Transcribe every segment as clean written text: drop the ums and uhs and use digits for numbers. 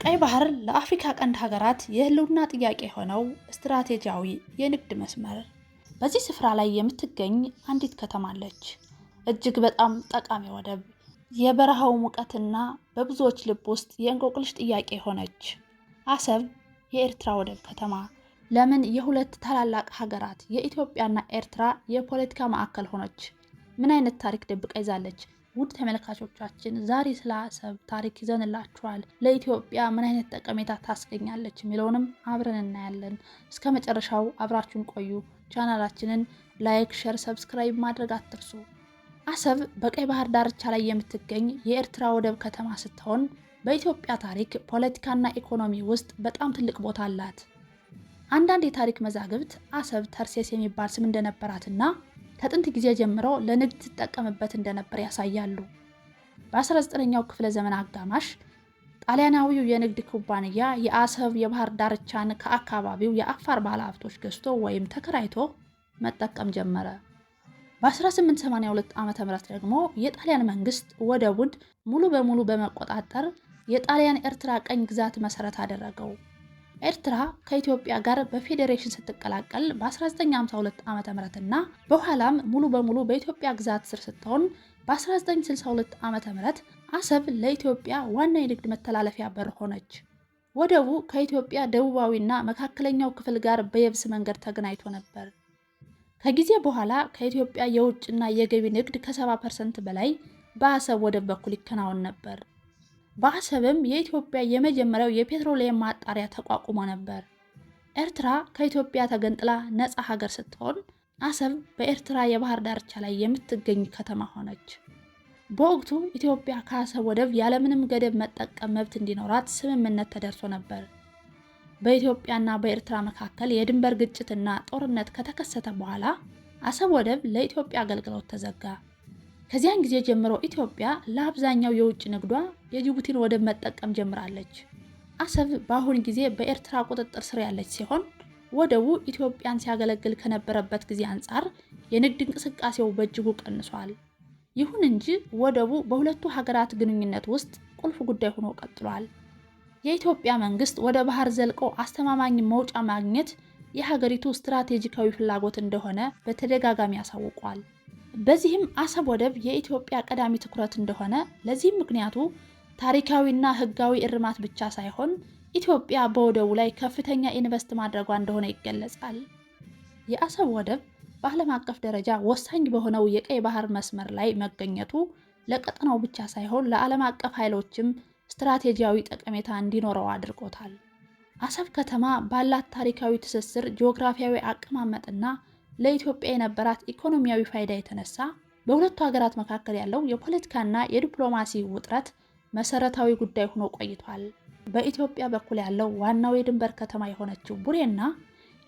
ቀይ ባህር ለአፍሪካ ቀንድ ሀገራት የህልውና ጥያቄ ሆነው ስትራቴጂያዊ የንግድ መስመር። በዚህ ስፍራ ላይ የምትገኝ አንዲት ከተማ አለች። እጅግ በጣም ጠቃሚ ወደብ፣ የበረሃው ሙቀትና በብዙዎች ልብ ውስጥ የእንቆቅልሽ ጥያቄ ሆነች አሰብ የኤርትራ ወደብ ከተማ። ለምን የሁለት ታላላቅ ሀገራት የኢትዮጵያና ኤርትራ የፖለቲካ ማዕከል ሆነች? ምን አይነት ታሪክ ደብቃ ይዛለች? ውድ ተመልካቾቻችን ዛሬ ስለ አሰብ ታሪክ ይዘንላችኋል። ለኢትዮጵያ ምን አይነት ጠቀሜታ ታስገኛለች የሚለውንም አብረን እናያለን። እስከ መጨረሻው አብራችሁን ቆዩ። ቻናላችንን ላይክ፣ ሼር፣ ሰብስክራይብ ማድረግ አትርሱ። አሰብ በቀይ ባህር ዳርቻ ላይ የምትገኝ የኤርትራ ወደብ ከተማ ስትሆን በኢትዮጵያ ታሪክ፣ ፖለቲካና ኢኮኖሚ ውስጥ በጣም ትልቅ ቦታ አላት። አንዳንድ የታሪክ መዛግብት አሰብ ተርሴስ የሚባል ስም እንደነበራትና ከጥንት ጊዜ ጀምሮ ለንግድ ትጠቀምበት እንደነበር ያሳያሉ። በ19ኛው ክፍለ ዘመን አጋማሽ ጣሊያናዊው የንግድ ኩባንያ የአሰብ የባህር ዳርቻን ከአካባቢው የአፋር ባለሀብቶች ገዝቶ ወይም ተከራይቶ መጠቀም ጀመረ። በ1882 ዓ.ም ደግሞ የጣሊያን መንግስት ወደቡን ሙሉ በሙሉ በመቆጣጠር የጣሊያን ኤርትራ ቀኝ ግዛት መሰረት አደረገው። ኤርትራ ከኢትዮጵያ ጋር በፌዴሬሽን ስትቀላቀል በ1952 ዓ.ም እና በኋላም ሙሉ በሙሉ በኢትዮጵያ ግዛት ስር ስትሆን በ1962 ዓ.ም አሰብ ለኢትዮጵያ ዋና የንግድ መተላለፊያ በር ሆነች። ወደቡ ከኢትዮጵያ ደቡባዊና መካከለኛው ክፍል ጋር በየብስ መንገድ ተገናኝቶ ነበር። ከጊዜ በኋላ ከኢትዮጵያ የውጭና የገቢ ንግድ ከ70% በላይ በአሰብ ወደብ በኩል ይከናወን ነበር። በአሰብም የኢትዮጵያ የመጀመሪያው የፔትሮሊየም ማጣሪያ ተቋቁሞ ነበር። ኤርትራ ከኢትዮጵያ ተገንጥላ ነፃ ሀገር ስትሆን አሰብ በኤርትራ የባህር ዳርቻ ላይ የምትገኝ ከተማ ሆነች። በወቅቱ ኢትዮጵያ ከአሰብ ወደብ ያለምንም ገደብ መጠቀም መብት እንዲኖራት ስምምነት ተደርሶ ነበር። በኢትዮጵያና በኤርትራ መካከል የድንበር ግጭትና ጦርነት ከተከሰተ በኋላ አሰብ ወደብ ለኢትዮጵያ አገልግሎት ተዘጋ። ከዚያን ጊዜ ጀምሮ ኢትዮጵያ ለአብዛኛው የውጭ ንግዷ የጅቡቲን ወደብ መጠቀም ጀምራለች። አሰብ በአሁን ጊዜ በኤርትራ ቁጥጥር ስር ያለች ሲሆን ወደቡ ኢትዮጵያን ሲያገለግል ከነበረበት ጊዜ አንጻር የንግድ እንቅስቃሴው በእጅጉ ቀንሷል። ይሁን እንጂ ወደቡ በሁለቱ ሀገራት ግንኙነት ውስጥ ቁልፍ ጉዳይ ሆኖ ቀጥሏል። የኢትዮጵያ መንግስት ወደ ባህር ዘልቆ አስተማማኝ መውጫ ማግኘት የሀገሪቱ ስትራቴጂካዊ ፍላጎት እንደሆነ በተደጋጋሚ ያሳውቋል። በዚህም አሰብ ወደብ የኢትዮጵያ ቀዳሚ ትኩረት እንደሆነ፣ ለዚህም ምክንያቱ ታሪካዊና ህጋዊ እርማት ብቻ ሳይሆን ኢትዮጵያ በወደቡ ላይ ከፍተኛ ኢንቨስት ማድረጓ እንደሆነ ይገለጻል። የአሰብ ወደብ በዓለም አቀፍ ደረጃ ወሳኝ በሆነው የቀይ ባህር መስመር ላይ መገኘቱ ለቀጠናው ብቻ ሳይሆን ለዓለም አቀፍ ኃይሎችም ስትራቴጂያዊ ጠቀሜታ እንዲኖረው አድርጎታል። አሰብ ከተማ ባላት ታሪካዊ ትስስር፣ ጂኦግራፊያዊ አቀማመጥና ለኢትዮጵያ የነበራት ኢኮኖሚያዊ ፋይዳ የተነሳ በሁለቱ ሀገራት መካከል ያለው የፖለቲካና የዲፕሎማሲ ውጥረት መሰረታዊ ጉዳይ ሆኖ ቆይቷል። በኢትዮጵያ በኩል ያለው ዋናው የድንበር ከተማ የሆነችው ቡሬና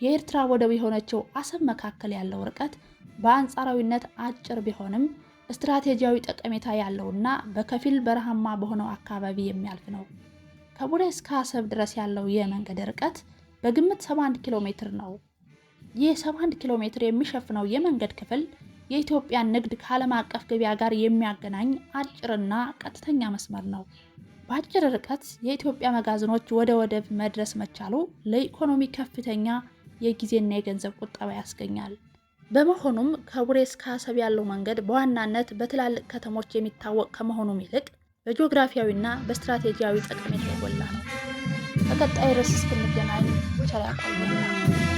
የኤርትራ ወደብ የሆነችው አሰብ መካከል ያለው ርቀት በአንጻራዊነት አጭር ቢሆንም ስትራቴጂያዊ ጠቀሜታ ያለውና በከፊል በረሃማ በሆነው አካባቢ የሚያልፍ ነው። ከቡሬ እስከ አሰብ ድረስ ያለው የመንገድ ርቀት በግምት 71 ኪሎ ሜትር ነው። ይህ 71 ኪሎ ሜትር የሚሸፍነው የመንገድ ክፍል የኢትዮጵያን ንግድ ከዓለም አቀፍ ገበያ ጋር የሚያገናኝ አጭርና ቀጥተኛ መስመር ነው። በአጭር ርቀት የኢትዮጵያ መጋዘኖች ወደ ወደብ መድረስ መቻሉ ለኢኮኖሚ ከፍተኛ የጊዜና የገንዘብ ቁጠባ ያስገኛል። በመሆኑም ከቡሬ እስከ አሰብ ያለው መንገድ በዋናነት በትላልቅ ከተሞች የሚታወቅ ከመሆኑም ይልቅ በጂኦግራፊያዊና በስትራቴጂያዊ ጠቀሜታ የጎላ ነው። በቀጣይ ርዕስ እስክንገናኝ ቸር ያቆየን።